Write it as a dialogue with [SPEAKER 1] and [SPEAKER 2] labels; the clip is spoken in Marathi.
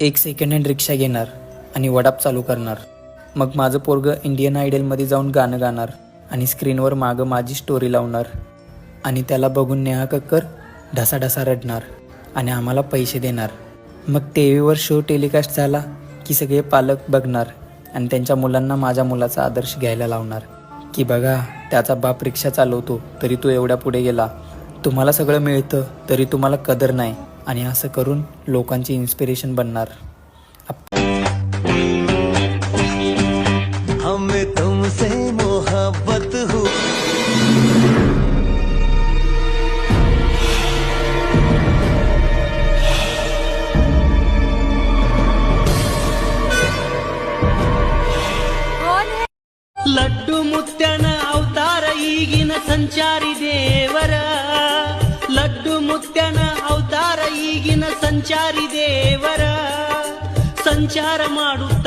[SPEAKER 1] एक सेकंड हँड रिक्षा घेणार आणि वडाप चालू करणार. मग माझं पोरगं इंडियन आयडलमध्ये जाऊन गाणं गाणार आणि स्क्रीनवर मागं माझी स्टोरी लावणार आणि त्याला बघून नेहा कक्कर ढसाढसा रडणार आणि आम्हाला पैसे देणार. मग टी व्हीवर शो टेलिकास्ट झाला की सगळे पालक बघणार आणि त्यांच्या मुलांना माझ्या मुलाचा आदर्श घ्यायला लावणार की बघा त्याचा बाप रिक्षा चालवतो तरी तो एवढ्या पुढे गेला, तुम्हाला सगळं मिळतं तरी तुम्हाला कदर नाही. आणि असं करून लोकांची इन्स्पिरेशन बनणार.
[SPEAKER 2] हमें तुमसे मोहब्बत हो.
[SPEAKER 3] ಲಡ್ಡು ಮುತ್ಯನ ಅವತಾರ ಈಗಿನ ಸಂಚಾರಿ ದೇವರ. ಲಡ್ಡು ಮುತ್ಯನ ಅವತಾರ ಈಗಿನ ಸಂಚಾರಿ ದೇವರ. ಸಂಚಾರ ಮಾಡುತ್ತ